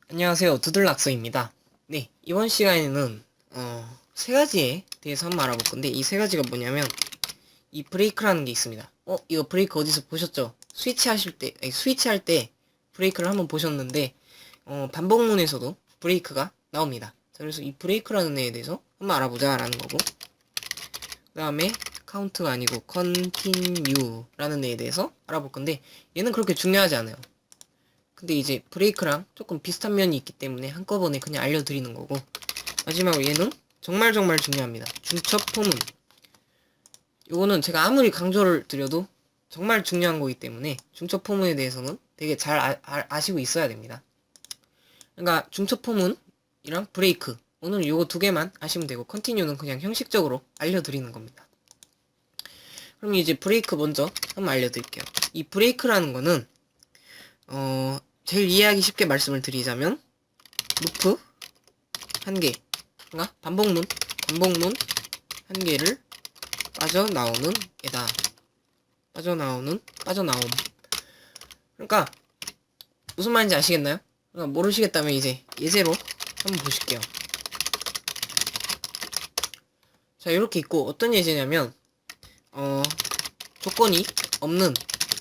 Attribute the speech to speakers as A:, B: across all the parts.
A: 안녕하세요. 두들락서입니다. 네, 이번 시간에는 세 가지에 대해서 한번 알아볼 건데 이 세 가지가 뭐냐면 이 브레이크라는 게 있습니다. 이거 브레이크 어디서 보셨죠? 스위치 하실 때, 아니, 스위치 할 때 브레이크를 한번 보셨는데 반복문에서도 브레이크가 나옵니다. 자, 그래서 이 브레이크라는 애에 대해서 한번 알아보자라는 거고, 그 다음에 카운트가 아니고 컨티뉴라는 애에 대해서 알아볼 건데 얘는 그렇게 중요하지 않아요. 근데 이제 브레이크랑 조금 비슷한 면이 있기 때문에 한꺼번에 그냥 알려드리는 거고, 마지막으로 얘는 정말 중요합니다. 중첩 포문. 요거는 제가 아무리 강조를 드려도 정말 중요한 거기 때문에 중첩 포문에 대해서는 되게 잘 아시고 있어야 됩니다. 그러니까 중첩 포문이랑 브레이크, 오늘 요거 두 개만 아시면 되고 컨티뉴는 그냥 형식적으로 알려드리는 겁니다. 그럼 이제 브레이크 먼저 한번 알려드릴게요. 이 브레이크라는 거는 제일 이해하기 쉽게 말씀을 드리자면 루프 한 개, 그러니까 반복문 한 개를 빠져나오는 애다. 빠져나옴. 그러니까 무슨 말인지 아시겠나요? 그러니까 모르시겠다면 이제 예제로 한번 보실게요. 자, 이렇게 있고 어떤 예제냐면 조건이 없는,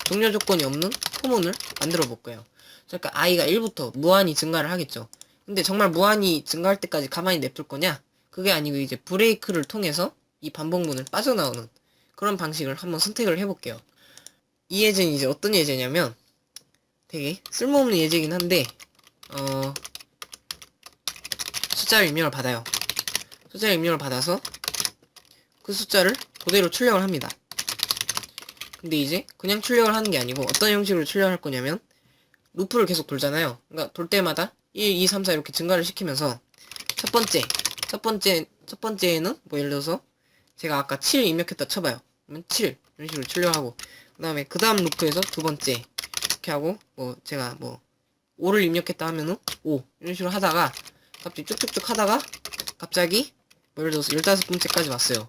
A: 종료 조건이 없는 포문을 만들어 볼 거예요. 그러니까 i가 1부터 무한히 증가를 하겠죠. 근데 정말 무한히 증가할 때까지 가만히 냅둘 거냐? 그게 아니고 이제 브레이크를 통해서 이 반복문을 빠져나오는 그런 방식을 한번 선택을 해볼게요. 이 예제는 이제 어떤 예제냐면 되게 쓸모없는 예제긴 한데 숫자를 입력을 받아요. 숫자를 입력을 받아서 그 숫자를 그대로 출력을 합니다. 근데 이제 그냥 출력을 하는 게 아니고 어떤 형식으로 출력할 거냐면 루프를 계속 돌잖아요. 그러니까 돌 때마다 1, 2, 3, 4 이렇게 증가를 시키면서 첫 번째에는 뭐 예를 들어서 제가 아까 7 입력했다 쳐봐요. 그러면 7 이런 식으로 출력하고, 그 다음 루프에서 두 번째 이렇게 하고, 뭐 제가 뭐 5를 입력했다 하면은 5 이런 식으로 하다가 갑자기 쭉쭉쭉 하다가 갑자기 뭐 예를 들어서 15번째까지 왔어요.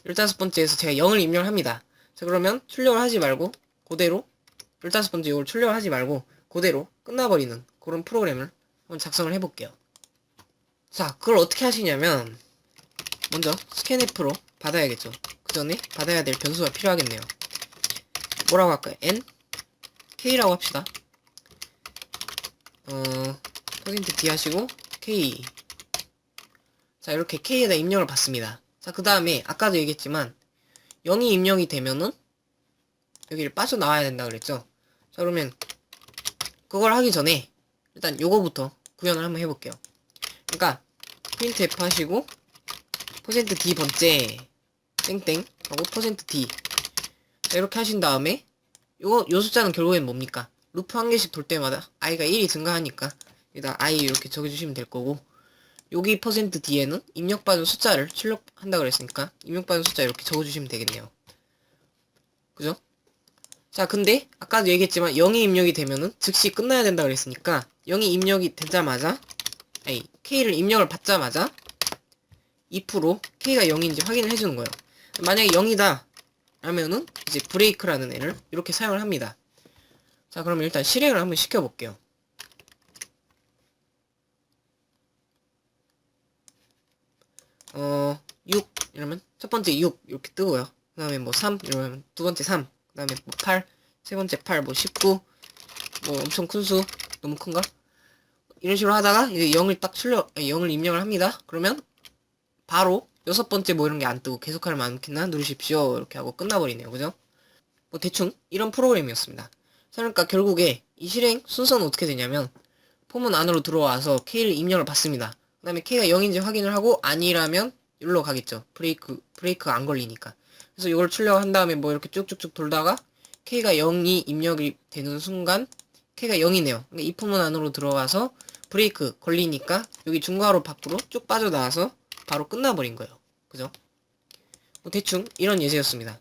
A: 15번째에서 제가 0을 입력을 합니다. 자, 그러면 출력을 하지 말고 그대로 15번째 이걸 출력을 하지 말고 그대로 끝나버리는 그런 프로그램을 한번 작성을 해볼게요. 자, 그걸 어떻게 하시냐면 먼저 스캔f로 받아야겠죠. 그 전에 받아야 될 변수가 필요하겠네요. 뭐라고 할까요? n k라고 합시다. %d 하시고 k. 자, 이렇게 k에다 입력을 받습니다. 자, 그 다음에 아까도 얘기했지만 0이 입력이 되면은 여기를 빠져나와야 된다 그랬죠. 자, 그러면 그걸 하기 전에 일단 요거부터 구현을 한번 해볼게요. 그러니까 printf 하시고 %d 번째 땡땡 하고 %d. 자, 이렇게 하신 다음에 요 숫자는 결국엔 뭡니까? 루프 한 개씩 돌 때마다 i가 1이 증가하니까 여기다 i 이렇게 적어주시면 될 거고, 여기 %d에는 입력받은 숫자를 출력한다 그랬으니까 입력받은 숫자 이렇게 적어주시면 되겠네요. 그죠? 자, 근데 아까도 얘기했지만 0이 입력이 되면은 즉시 끝나야 된다 그랬으니까 0이 입력이 되자마자, 아니 k를 입력을 받자마자 if로 k가 0인지 확인을 해주는 거예요. 만약에 0이다 라면은 이제 브레이크라는 애를 이렇게 사용을 합니다. 자, 그러면 일단 실행을 한번 시켜볼게요. 6 이러면 첫 번째 6 이렇게 뜨고요. 그 다음에 뭐 3 이러면 두 번째 3, 그 다음에 뭐 8, 세 번째 8, 뭐 19, 뭐 엄청 큰 수, 너무 큰가? 이런 식으로 하다가 이제 0을 딱 0을 입력을 합니다. 그러면 바로 여섯 번째 뭐 이런 게 안 뜨고 계속하면 않겠나 누르십시오 이렇게 하고 끝나버리네요. 그죠? 뭐 대충 이런 프로그램이었습니다. 자, 그러니까 결국에 이 실행 순서는 어떻게 되냐면 포문 안으로 들어와서 K를 입력을 받습니다. 그 다음에 K가 0인지 확인을 하고 아니라면 여기로 가겠죠. 브레이크가 안 걸리니까. 그래서 이걸 출력한 다음에 뭐 이렇게 쭉쭉쭉 돌다가 K가 0이 입력이 되는 순간 K가 0이네요. 그러니까 이 포문 안으로 들어와서 브레이크 걸리니까 여기 중괄호 밖으로 쭉 빠져나와서 바로 끝나버린 거예요. 그죠? 뭐 대충 이런 예제였습니다.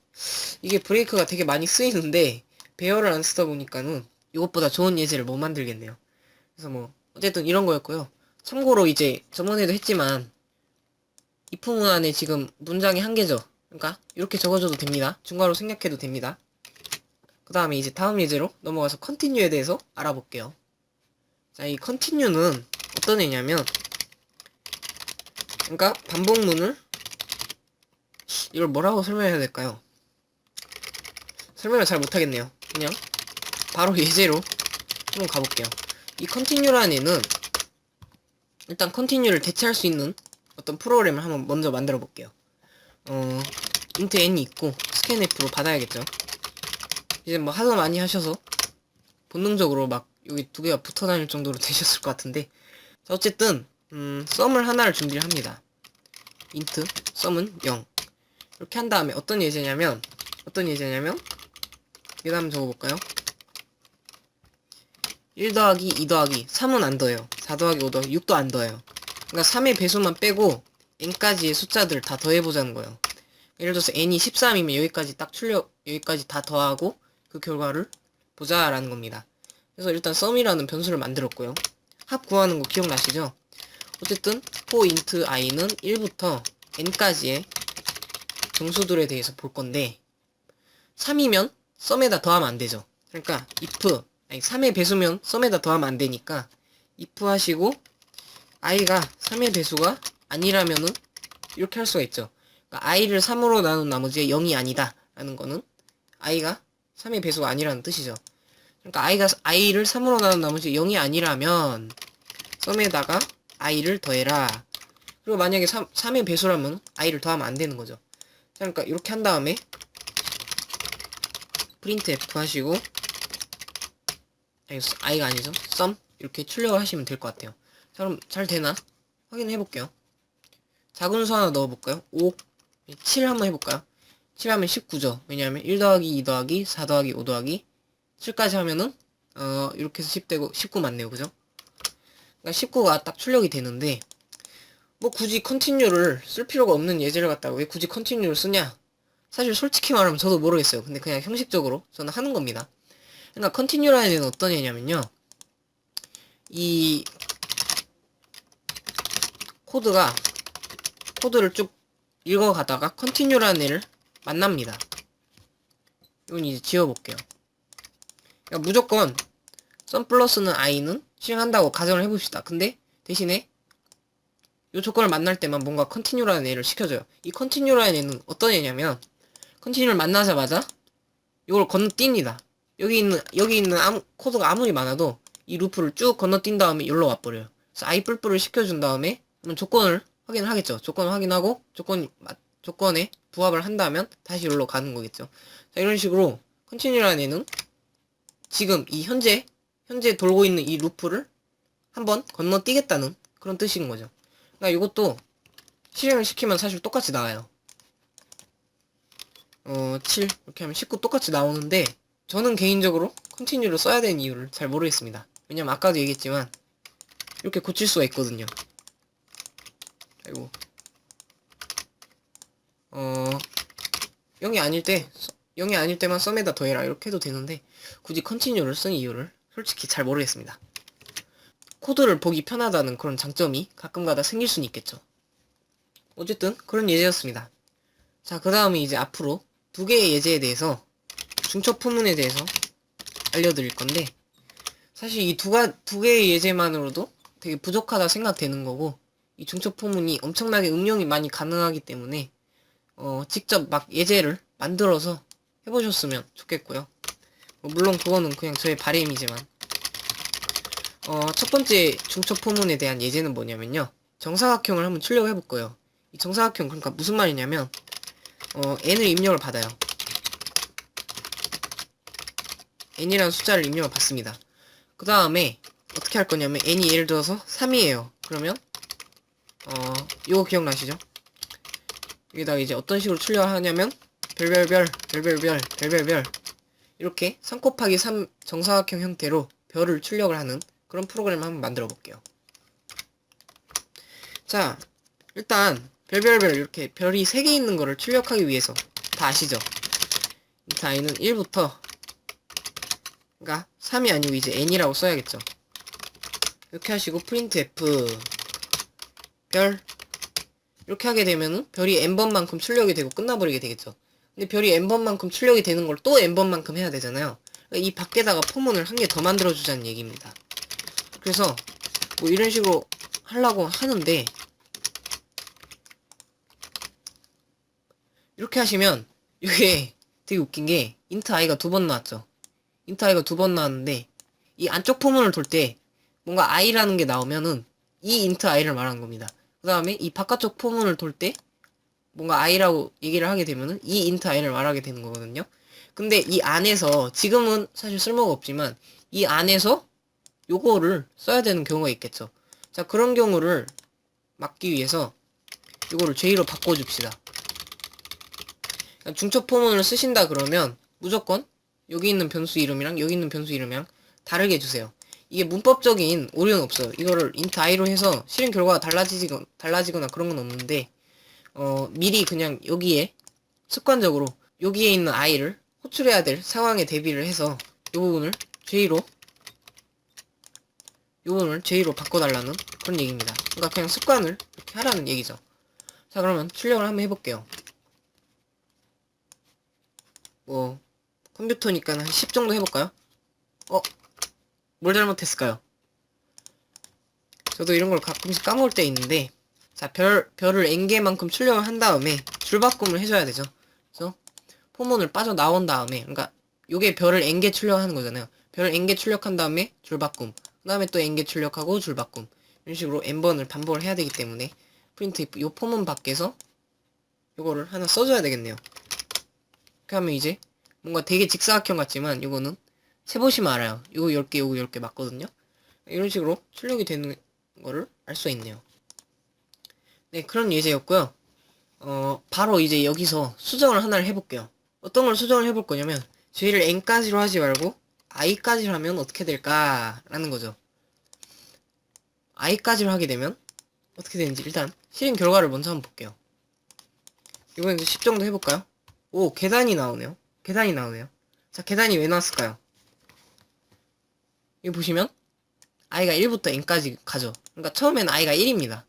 A: 이게 브레이크가 되게 많이 쓰이는데 배열을 안 쓰다 보니까는 이것보다 좋은 예제를 못 만들겠네요. 그래서 뭐 어쨌든 이런 거였고요. 참고로 이제 저번에도 했지만 if 문안에 지금 문장이 한 개죠. 그러니까 이렇게 적어줘도 됩니다. 중괄호 생략해도 됩니다. 그 다음에 이제 다음 예제로 넘어가서 continue에 대해서 알아볼게요. 자, 이 continue는 어떤 애냐면, 그러니까 반복문을, 이걸 뭐라고 설명해야 될까요? 설명을 잘 못하겠네요. 그냥 바로 예제로 한번 가볼게요. 이 컨티뉴라는 애는 일단 컨티뉴를 대체할 수 있는 어떤 프로그램을 한번 먼저 만들어 볼게요. int n이 있고 scanf로 받아야겠죠. 이제 뭐 하도 많이 하셔서 본능적으로 막 여기 두 개가 붙어 다닐 정도로 되셨을 것 같은데, 자, 어쨌든 썸을 하나를 준비를 합니다. int 썸은 0 이렇게 한 다음에 어떤 예제냐면 여기다 한번 적어볼까요? 1 더하기 2 더하기 3은 안 더해요. 4 더하기 5 더하기 6도 안 더해요. 그러니까 3의 배수만 빼고 n까지의 숫자들을 다 더해보자는 거예요. 예를 들어서 n이 13이면 여기까지 다 더하고 그 결과를 보자라는 겁니다. 그래서 일단 썸이라는 변수를 만들었고요. 합 구하는 거 기억나시죠? 어쨌든 for int i는 1부터 n까지의 정수들에 대해서 볼 건데, 3이면 썸에다 더하면 안 되죠. 그러니까 if 3의 배수면 썸에다 더하면 안 되니까 if 하시고 i가 3의 배수가 아니라면은 이렇게 할 수가 있죠. 그러니까 i를 3으로 나눈 나머지에 0이 아니다 라는 거는 i가 3의 배수가 아니라는 뜻이죠. 그러니까 i를 3으로 나눈 나머지에 0이 아니라면 썸에다가 i를 더해라. 그리고 만약에 3의 배수라면 i를 더하면 안 되는 거죠. 그러니까 이렇게 한 다음에 printf 하시고, i가 아니죠, 썸 이렇게 출력을 하시면 될 것 같아요. 자, 그럼 잘 되나 확인해 볼게요. 작은 수 하나 넣어볼까요? 5, 7 한번 해볼까요? 7 하면 19죠. 왜냐하면 1 더하기 2 더하기 4 더하기 5 더하기 7까지 하면은 이렇게 해서 10 되고 19 맞네요. 그죠? 그러니까 19가 딱 출력이 되는데, 뭐 굳이 컨티뉴를 쓸 필요가 없는 예제를 갖다가 왜 굳이 컨티뉴를 쓰냐? 사실 솔직히 말하면 저도 모르겠어요. 근데 그냥 형식적으로 저는 하는 겁니다. 그러니까 컨티뉴라는 애는 어떤 애냐면요, 이 코드를 쭉 읽어가다가 컨티뉴라는 애를 만납니다. 이건 이제 지워볼게요. 그러니까 무조건 썸 플러스는 i는 실행한다고 가정을 해봅시다. 근데 대신에 이 조건을 만날 때만 뭔가 컨티뉴라는 애를 시켜줘요. 이 컨티뉴라는 애는 어떤 애냐면, 컨티뉴를 만나자마자 이걸 건너뜁니다. 여기 있는 코드가 아무리 많아도 이 루프를 쭉 건너뛴 다음에 여기로 와버려요. 그래서 i 뿔뿔을 시켜준 다음에 그러면 조건을 확인을 하겠죠. 조건을 확인하고 조건에 부합을 한다면 다시 여기로 가는 거겠죠. 자, 이런 식으로 컨티뉴라는 애는 지금 이 현재 돌고 있는 이 루프를 한번 건너뛰겠다는 그런 뜻인 거죠. 그러니까 이것도 실행을 시키면 사실 똑같이 나와요. 7 이렇게 하면 19 똑같이 나오는데, 저는 개인적으로 컨티뉴를 써야 되는 이유를 잘 모르겠습니다. 왜냐면 아까도 얘기했지만 이렇게 고칠 수가 있거든요. 아이고, 0이 아닐 때만 썸에다 더해라 이렇게 해도 되는데, 굳이 컨티뉴를 쓴 이유를 솔직히 잘 모르겠습니다. 코드를 보기 편하다는 그런 장점이 가끔가다 생길 수는 있겠죠. 어쨌든 그런 예제였습니다. 자, 그 다음에 이제 앞으로 두 개의 예제에 대해서, 중첩 포문에 대해서 알려드릴 건데, 사실 이 두 개의 예제만으로도 되게 부족하다 생각되는 거고, 이 중첩 포문이 엄청나게 응용이 많이 가능하기 때문에 직접 막 예제를 만들어서 해보셨으면 좋겠고요. 물론 그거는 그냥 저의 바람이지만, 첫 번째 중첩 포문에 대한 예제는 뭐냐면요, 정사각형을 한번 출력을 해볼 거예요. 이 정사각형, 그러니까 무슨 말이냐면, n을 입력을 받아요. n이라는 숫자를 입력을 받습니다. 그 다음에 어떻게 할 거냐면, n이 예를 들어서 3이에요. 그러면 이거 기억나시죠? 여기다가 이제 어떤 식으로 출력을 하냐면, 별별별 이렇게 3 곱하기 3 정사각형 형태로 별을 출력을 하는 그런 프로그램을 한번 만들어 볼게요. 자, 일단 별별별 이렇게 별이 3개 있는 거를 출력하기 위해서, 다 아시죠? 이 i는 1부터, 그러니까 3이 아니고 이제 n이라고 써야겠죠. 이렇게 하시고 printf 별 이렇게 하게 되면은 별이 n번만큼 출력이 되고 끝나버리게 되겠죠. 근데 별이 n번만큼 출력이 되는 걸 또 n번만큼 해야 되잖아요. 그러니까 이 밖에다가 포문을 한 개 더 만들어주자는 얘기입니다. 그래서 뭐 이런 식으로 하려고 하는데, 이렇게 하시면 이게 되게 웃긴 게 int i가 2번 나왔죠. int i가 2번 나왔는데 이 안쪽 포문을 돌 때 뭔가 i라는 게 나오면은 이 int i를 말하는 겁니다. 그 다음에 이 바깥쪽 포문을 돌 때 뭔가 i라고 얘기를 하게 되면은 이 int i를 말하게 되는 거거든요. 근데 이 안에서 지금은 사실 쓸모가 없지만 이 안에서 요거를 써야 되는 경우가 있겠죠. 자, 그런 경우를 막기 위해서 요거를 J로 바꿔줍시다. 중첩 포문을 쓰신다 그러면 무조건 여기 있는 변수 이름이랑 여기 있는 변수 이름이랑 다르게 해주세요. 이게 문법적인 오류는 없어요. 이거를 int i로 해서 실행 결과가 달라지거나 그런 건 없는데, 미리 그냥 여기에 습관적으로 여기에 있는 i를 호출해야 될 상황에 대비를 해서 이 부분을 J로 바꿔달라는 그런 얘기입니다. 그러니까 그냥 습관을 이렇게 하라는 얘기죠. 자, 그러면 출력을 한번 해볼게요. 뭐 컴퓨터니까 한 10 정도 해볼까요? 뭘 잘못했을까요? 저도 이런 걸 가끔씩 까먹을 때 있는데, 자, 별을 n개만큼 출력을 한 다음에 줄바꿈을 해줘야 되죠. 그래서 포문을 빠져나온 다음에, 그러니까 요게 별을 n개 출력하는 거잖아요. 별을 n개 출력한 다음에 줄바꿈, 그 다음에 또 n개 출력하고 줄바꿈, 이런 식으로 n번을 반복을 해야 되기 때문에 프린트 요 포문 밖에서 요거를 하나 써줘야 되겠네요. 이렇게 하면 이제 뭔가 되게 직사각형 같지만 요거는 세보시면 알아요. 요거 10개, 요거 10개 맞거든요. 이런 식으로 출력이 되는 거를 알 수 있네요. 네, 그런 예제였고요. 바로 이제 여기서 수정을 하나를 해볼게요. 어떤 걸 수정을 해볼 거냐면, j를 n까지로 하지 말고 i까지로 하면 어떻게 될까라는 거죠. i까지로 하게 되면 어떻게 되는지 일단 실행 결과를 먼저 한번 볼게요. 이번엔 10 정도 해볼까요? 오, 계단이 나오네요. 계단이 나오네요. 자, 계단이 왜 나왔을까요? 여기 보시면 i가 1부터 n까지 가죠. 그러니까 처음엔 i가 1입니다.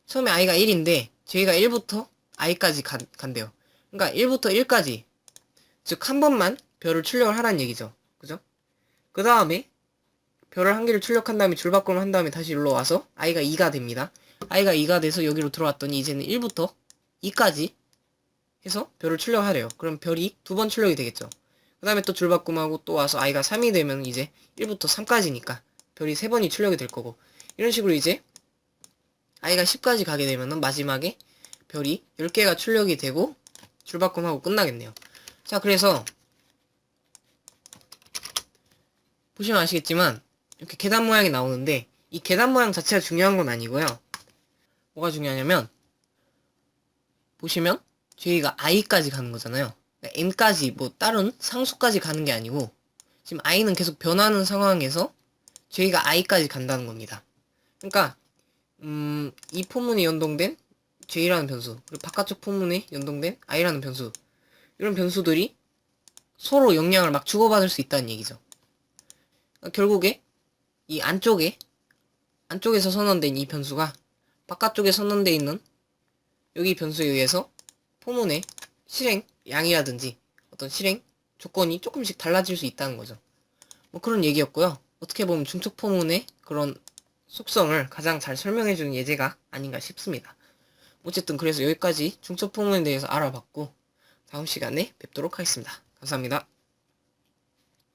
A: 처음에 i가 1인데 저희가 1부터 i까지 간대요. 그러니까 1부터 1까지, 즉 한 번만 별을 출력을 하라는 얘기죠. 그죠? 그 다음에 별을 한 개를 출력한 다음에 줄바꿈을 한 다음에 다시 일로 와서 i가 2가 됩니다. i가 2가 돼서 여기로 들어왔더니 이제는 1부터 2까지 해서 별을 출력하래요. 그럼 별이 2번 출력이 되겠죠. 그 다음에 또 줄바꿈하고 또 와서 i가 3이 되면 이제 1부터 3까지니까 별이 3번이 출력이 될 거고, 이런 식으로 이제 i가 10까지 가게 되면은 마지막에 별이 10개가 출력이 되고 줄바꿈하고 끝나겠네요. 자, 그래서 보시면 아시겠지만 이렇게 계단 모양이 나오는데 이 계단 모양 자체가 중요한 건 아니고요. 뭐가 중요하냐면 보시면 저희가 i까지 가는 거잖아요. 그러니까 n까지 뭐 다른 상수까지 가는 게 아니고 지금 i는 계속 변하는 상황에서 저희가 i까지 간다는 겁니다. 그러니까 이 포문에 연동된 j라는 변수, 그리고 바깥쪽 포문에 연동된 i라는 변수, 이런 변수들이 서로 영향을 막 주고받을 수 있다는 얘기죠. 그러니까 결국에 이 안쪽에서 선언된 이 변수가 바깥쪽에 선언되어 있는 여기 변수에 의해서 포문의 실행 양이라든지 어떤 실행 조건이 조금씩 달라질 수 있다는 거죠. 뭐 그런 얘기였고요. 어떻게 보면 중첩 포문의 그런 속성을 가장 잘 설명해주는 예제가 아닌가 싶습니다. 어쨌든 그래서 여기까지 중첩 포문에 대해서 알아봤고 다음 시간에 뵙도록 하겠습니다. 감사합니다.